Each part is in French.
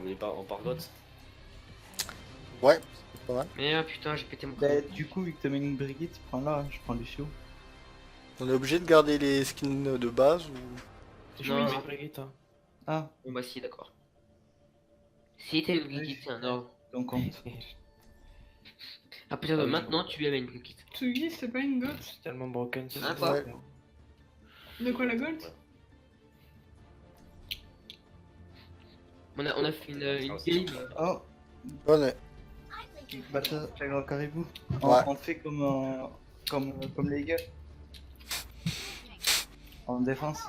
Vous voulez pas en Pargoth? Ouais, c'est pas mal. Mais putain, j'ai pété mon Bah, crâne. du coup, vu que t'as mis une Brigitte, prends-la, je prends Lucio. On est obligé de garder les skins de base ou... Je Non, mets non. Brigitte. Hein. Ah, Bon bah si, d'accord. Si t'es une Brigitte, c'est un ordre. ton compte. À partir de maintenant, tu aimes une Brigitte. Tsugi, c'est pas une goth. C'est tellement broken. ça, Ah, c'est quoi Ouais. bon. De quoi la gold? On a fait une game. Oh, Bonne. Bata, Chagrin Caribou. Ouais. On fait comme les gars. En défense.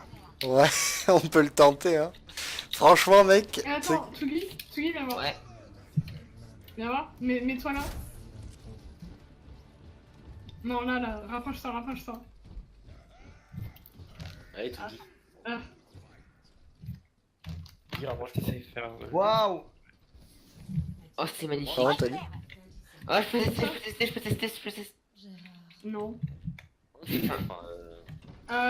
Ouais, on peut le tenter, hein. Franchement, mec, Et attends, Tsugi, viens voir. Ouais. Viens voir, mets-toi là. Non, là, rapproche-toi. Allez, tout dit. Ah. Dis, rapproche. T'essayes de faire. Waouh! Oh, c'est magnifique. comment t'as dit? Oh, je peux tester. Non. Enfin,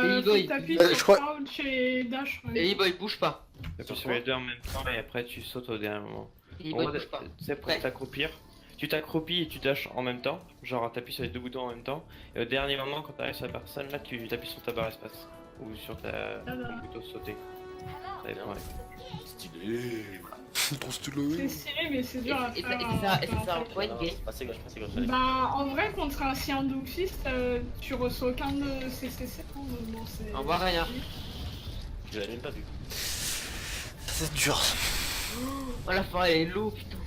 Baby Faut boy. que t'appuies Je sur crois- crouch et dash. ouais. Baby boy, bouge pas. T'appuies sur les deux en même temps et après tu sautes au dernier moment. Baby En boy, gros, bouge pas. tu sais, pour Ouais. t'accroupir, tu t'accroupis et tu dashes en même temps. Genre, t'appuies sur les deux boutons en même temps. Et au dernier moment, quand t'arrives sur la personne, là, tu t'appuies sur ta barre espace. Ou sur ton bouton sauter. Ça dépend, ouais. stylé. Trop stylé. C'est stylé, mais c'est dur à Et faire. c'est ça en point Non, game. c'est passé gauche, allez. Bah, en vrai, contre un Cyan Doomfist, tu reçois aucun de CCC. Hein, donc bon, c'est. On voit rien. Je l'avais même pas vu. C'est dur. Oh, la forêt elle est low, putain.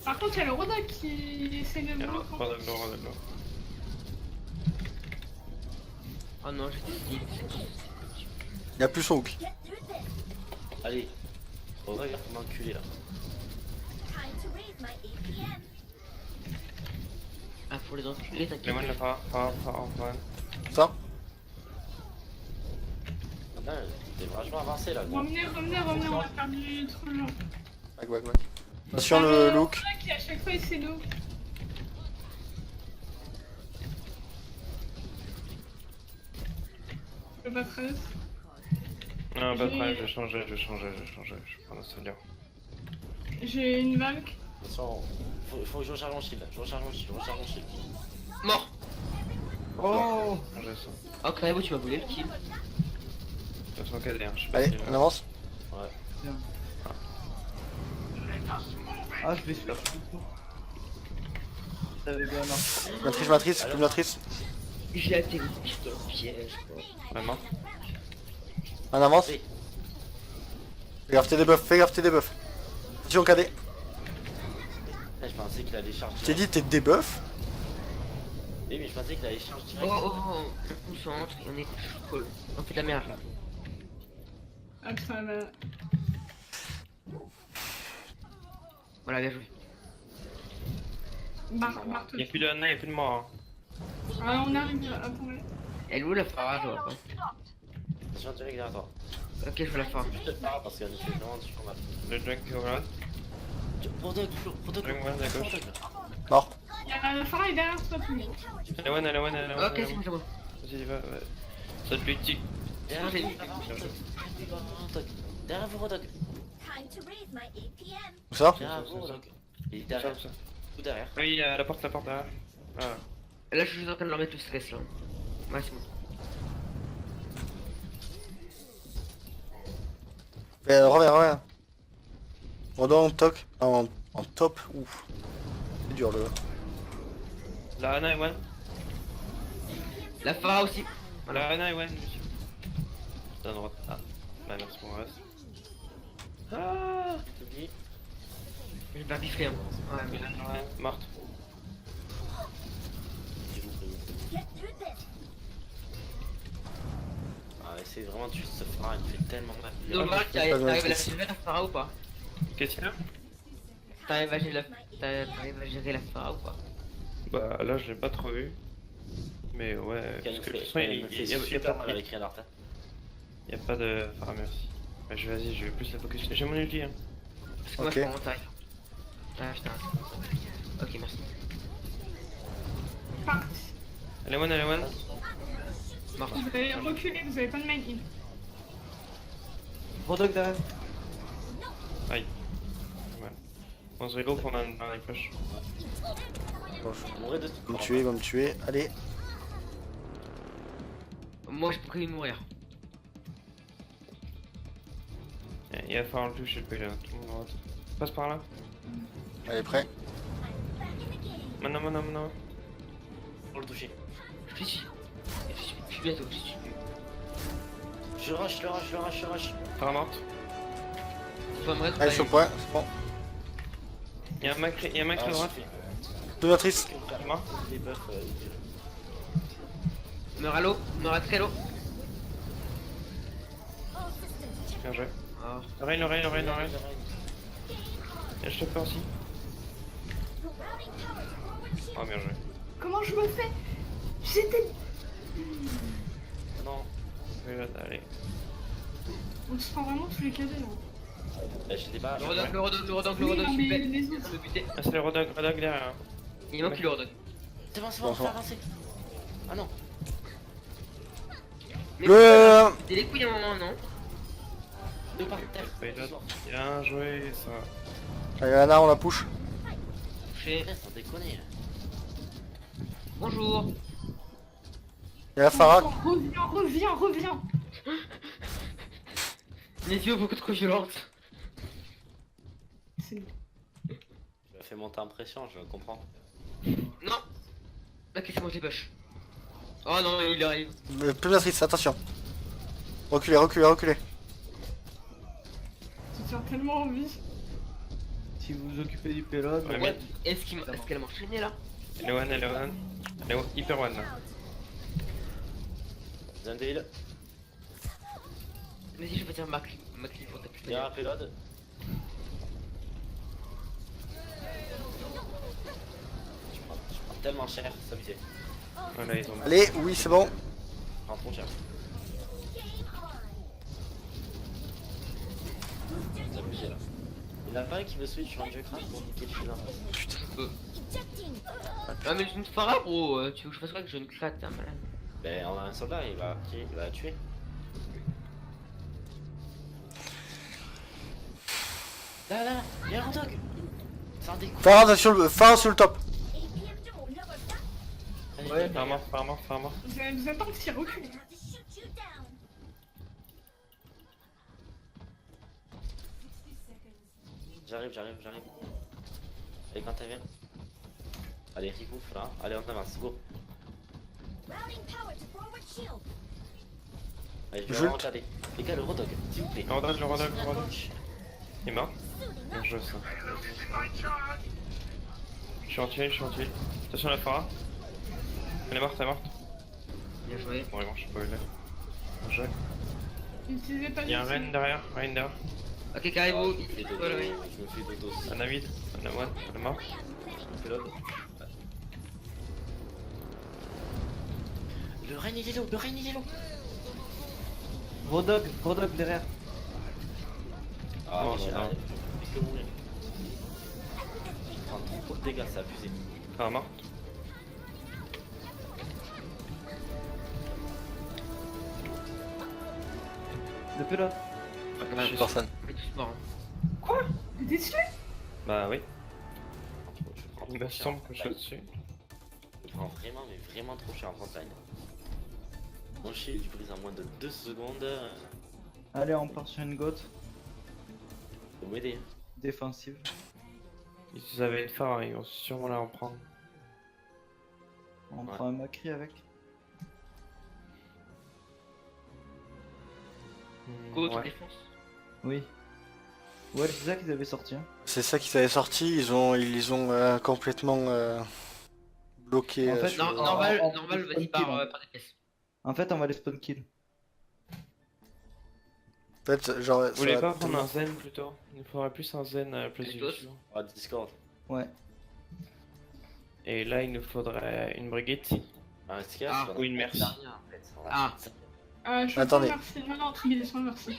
Par contre, il y a le Roda qui essaie de me Alors, prendre. redonne-le. Oh non, j'ai dit. Il a plus son hook. Allez. Oh, regarde comment enculé là. Ah, faut les enculer, Les t'inquiète. moines, là, par. Ça? Putain, t'es vachement avancé là. gros. Revenez, on a perdu trop long. Back. Attention le look. Roda qui à chaque fois essaie de. Le bas 13. Non, pas de problème, je vais changer. Je prends un soldier. J'ai une Valk. Attention, faut que je recharge mon shield là. Je recharge mon shield. Mort. Oh! Changer ça. Oh, Caribou, tu m'as volé le kill. De toute façon, KD, hein, je sais pas Allez, si- on avance. Ah, je vais se faire tout. Ça avait bien marché. Matrice, calculatrice. J'ai atterri putain, piège quoi. Vraiment. On avance. Oui. Fais gaffe tes debuffs. Attention KD. Là, je pensais qu'il allait charger. Je t'ai dit tes debuffs. Oui, mais je pensais qu'il allait charger Oh, direct. on concentre, on est cool. On fait de la merde là. Ah putain, bah. Voilà, bien joué. Barre tout. Y'a plus de Anna, y'a plus de moi. Ah, on arrive. Attendez. Elle est où la Farah, je vois pas. Attention, direct derrière toi. Ok, je vois la Farah. Je te parle parce qu'elle nous fait vraiment du combat. Le junk qui est au last. Protège, toujours, protège. Junk one à gauche. Mort. Il y a la Farah est derrière toi, tout le monde. Elle est one. Ok, c'est bon, c'est bon. Vas-y, va. Ça te pique. Derrière J'ai vous, dit. derrière vous, Rodog. Où ça? Derrière vous, Rodog. Il est Ça, derrière, ça. tout derrière. Oui, la porte derrière. Ah. Là, je suis juste en train de leur mettre le stress là. Ouais, c'est bon. Reviens. Redon en toc. En top. Ouf. C'est dur le. La Anna est one. La Farah aussi. La Anna est one, monsieur. D'un droite. Ah. Bah, merci pour le reste. Ah. Tout dit. J'ai bien biflé hein. Ouais, mais là. Ouais, morte. Ah, essaye vraiment de tuer ce phare, il me fait tellement mal. Dommage, j'ai pas de t'arrives à la matrice. gérer la Farah ou pas? Qu'est-ce qu'il y a? T'arrives à gérer la Farah ou pas? Bah, là, je l'ai pas trop vu. Mais ouais, Elle parce nous que de fait, toute façon, elle nous fait super mal avec Reinhardt. Hein. y a pas de. Ah, merci. Bah, vas-y, je vais plus la focus. J'ai mon ulti, hein. Parce que moi Ok. je prends mon taille. Ah putain. Ok, merci. Part. Elle est one. Mort. Vous avez reculé, vous avez pas de main in. Rodog derrière. Aïe. Ouais. On se rigole pendant un dernier push. Bon, Je mourrai de il va me tuer, il va me tuer. Allez. Moi, je peux mourir. Il va falloir le toucher le PG, tout le monde rentre. Passe par là. Allez, prêt. Maintenant. pour le toucher. Je suis bientôt, je suis. Je rush. Par morte. Tu vas me mettre. Allez, sur le point, c'est bon. Y'a un mec à droite. Dominatrice. Il est mort. Les buffs, Meurs à l'eau, meurs à très l'eau. Bien joué. Ah. Reine. Et je te fais aussi. Oh, bien joué. Comment je me fais? J'étais... non. Oui, allez. On se prend vraiment tous les cadets là. J'étais pas. Le redog, Oui, non, mais les autres. me buter. Ah, c'est le Rodog derrière. Il manque le redog. C'est bon, on peut avancer. Ah non. Mais Le... c'était les couilles à un moment, non? Deux par terre. Bien joué, ça. Allez, Anna, on la push. Touché. Sans déconner. Bonjour. Il y a la Farah. Reviens. Les yeux beaucoup trop violentes. C'est... Tu m'as fait monter en pression, je comprends. Non. Ok, c'est moi je les push. Oh non, il arrive. Dominatrice, attention. Reculez. Tu tiens tellement envie. Si vous vous occupez du payload, Ouais, Ouais. Est-ce qu'elle m'a enchaîné là? Elle est one. Elle est hyper one là. Besoin de heal. Vas-y, je vais tirer ma clé pour ta Il y a un putain. payload. Je prends tellement cher, c'est abusé. Voilà, ils ont. Allez, oui, c'est bon. Je prends trop cher. C'est abusé là. Il y en a pas un qui veut switch sur un Junkrat pour niquer le chien. Ah, mais je ne fais pas gros. Tu veux que je fasse quoi que je ne crate, t'es un malade. Ben on a un soldat, il va la tuer. Là, il y a un dog. C'est un découp. Farah sur le top. ouais, Par mort. Vous attendez que s'il recule. J'arrive. Allez, quand t'as bien. Allez, ripouf là. Allez, on avance, go. Allez, je vais vraiment regarder. Les gars, le rodog, s'il vous plaît. Le Rodog. Il est mort. Bien joué ça. Je suis entier. Attention la Farah. Elle est morte. Bien joué. Bon, je sais pas où elle est. Bien joué. N'utilisez pas Il y a un les- Reine derrière. Ok, Caribou. Je me fais dodo, je me fais dodo. Anna vide. Anna one. Elle est morte. Payload. Le règne il est low. Rodog derrière. Ah, Oh, mais j'ai non. rien, je fais que mourir. Je prends trop de dégâts, c'est abusé. Farah morte. Le payload. Ouais, Personne. mais tous morts. T'es dessus? Bah oui. Je prends Il trop me cher semble en que je suis frontline. dessus. Je prends vraiment trop cher en frontline. Mon shield, il brise en moins de 2 secondes. Allez, on part sur une gote Faut m'aider. défensive. Ils avaient une Farah, ils vont sûrement la reprendre. On Ouais. prend un Macri avec. Go, tu Ouais. défonces. Oui. Ouais, c'est ça qu'ils avaient sorti. Hein. C'est ça qu'ils avaient sorti. Ils ont complètement bloqué. En fait, sur- Non, normal, en- vas-y par des pièces. En fait, on va les spawn kill. En fait, genre. Vous voulez pas prendre un zen plutôt? Il nous faudrait plus un zen à la place Avec du toi Lucio. Ah, Discord. Ouais. Et là, il nous faudrait une Brigitte. Un SKS Ah, ou une merci. Ah. Je Attendez. Merci. Non, laisse-moi merci.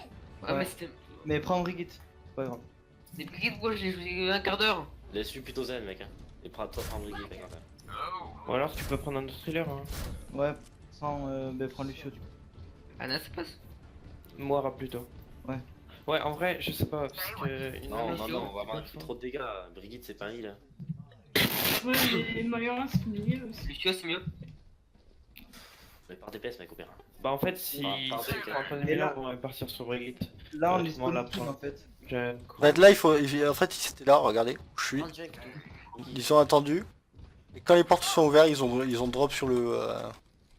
Ouais, Ouais. mais c'était. Mais prends Brigitte. Pas grave. Des briquets, pourquoi j'ai joué un quart d'heure? Laisse-lui plutôt zen, mec. Hein. Et prends toi, prends Brigitte, mec. Ou alors, tu peux prendre un autre thriller. Hein. Ouais, prends Lucio du coup. Anna, ça passe. Moira plutôt. Ouais. Ouais, en vrai, je sais pas, parce que... Une Non, non, mission, non, on va avoir c'est trop de dégâts. Brigitte, c'est pas un heal. Ouais, mais Moira, c'est mieux aussi. Lucio, c'est mieux. Mais par DPS, mec, au pire. Bah en fait, si Pardon, ceux qui ont un point de Mais là- on va partir sur Brigitte. Là, on Ouais, est moi, la spawn preuve. en fait. J'aime En fait, là, il faut. En fait, ils étaient là, regardez, où je suis. Un junk, tout. Ils ont attendu. Et quand les portes sont ouvertes, ils ont drop sur le.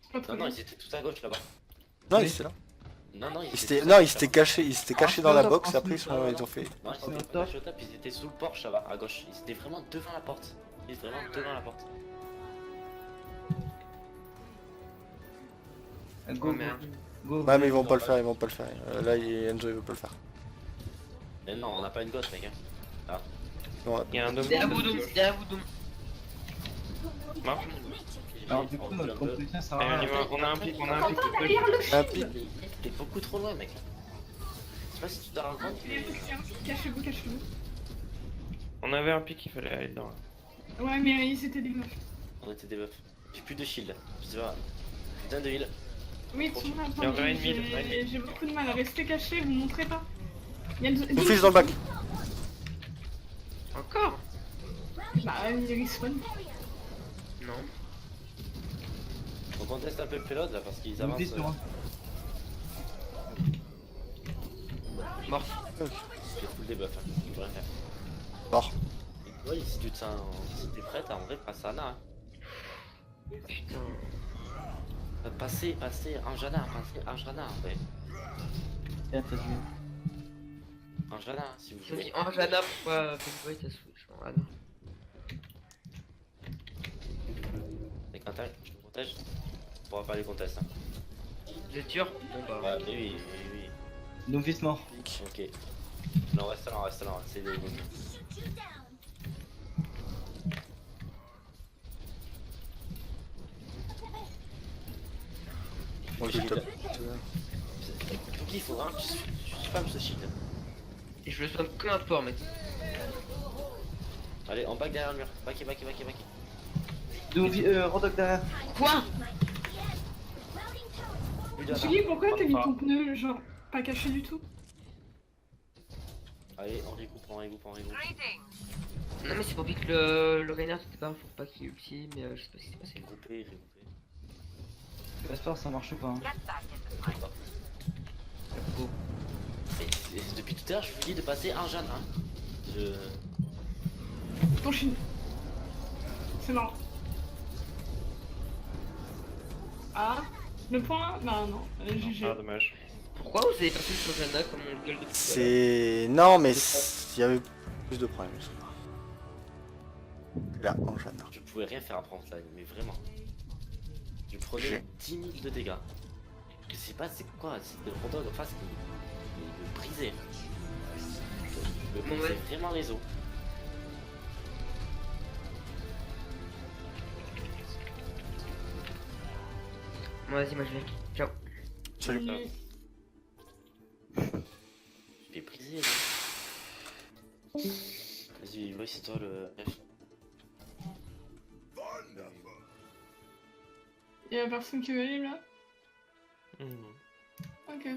C'est pas très Non, non, bien. ils étaient tout à gauche là-bas. Non, Oui. ils étaient là. Non, non, Non, ils s'étaient cachés, dans la top, box et en après plus, ils ont fait. Non, ils étaient pas cachés au top, ils étaient sous le porche là-bas, à gauche. Ils étaient vraiment devant la porte. Ils étaient vraiment devant la porte. Go, merde. go. Ouais, mais ils vont pas le faire, ils vont pas le faire. Là, Enzo il veut pas le faire. Mais non, on n'a pas une gosse, mec. Hein. Non, Il y a un dôme. Derrière vous, Doom. Derrière vous, Doom. Marche. Alors, du coup, notre composition, ça Allez, va. on y va, on a un pic, on a un pic. un pic. T'es beaucoup trop loin, mec. Je sais pas si tu t'en rends compte, mais. Cachez-vous, cachez-vous. On avait un pic, il fallait aller dedans. Ouais, mais ils étaient des meufs. On était des buffs. J'ai plus de shield. Je sais pas. Putain de heal. Oui, tout le monde Il y a un a vrai ennemi, le vrai ennemi. J'ai beaucoup de mal à rester caché, vous montrez pas. Il y a le... Mon fils dans le bac. Encore? Bah, il respawn. Non. Donc on teste un peu le payload là parce qu'ils Une avancent. vie sur un. Mort. C'est full des buffs. Hein. Je peux rien faire. Mort. Ouais, si tu te sens. Si t'es prête, en vrai, passe à Anna. Hein. Putain. Passez Anjana, passez Anjana en vrai. Tiens, t'as vu. Anjana, si vous Je voulez. dis Anjana, pourquoi Big Boy, t'as switch en Anna? Et Quentin, je te protège. On pourra pas les contester. Hein. Vous êtes sûr? Bon bah. Ouais, mais oui, oui, oui. Donc, vite mort. Ok. Non, reste là, c'est des bons. Bon, Shield. top. Donc il faut vraiment que tu spam ce shield. Et je le soigne comme un porc, mec. Allez, en back derrière le mur. Back. Donc, Rodok derrière. Quoi? Lui, là, Julie, pourquoi t'as mis Enfin. ton pneu, genre, pas caché du tout? Allez, on regroupe. Non, mais c'est pour que le Rainer t'était pas, faut pas qu'il ulti, mais je sais pas ce qui s'est passé. Regrouper. J'espère que ça marche pas. Hein. Oh. Et depuis tout à l'heure, je vous dis de passer Anjana. Hein. Je. Ton chien. C'est marrant. Ah, le point? Bah non, GG. Ah, dommage. Pourquoi vous avez passé sur Jana comme on gueule depuis tout à l'heure? C'est. Non, mais il y avait plus de problèmes. Là, en jeune. Je pouvais rien faire après en slime, mais vraiment. Je prenais J'ai- 10 000 de dégâts. Je sais pas c'est quoi, c'est le Rodog en face qui me brisait. Je me Bon, brisais ouais. vraiment les os. Bon, vas-y, moi je vais. Ciao. Salut. Je vais briser. Vas-y, ouais, c'est toi le F. Y'a personne qui veut aller là? Mhm. Ok.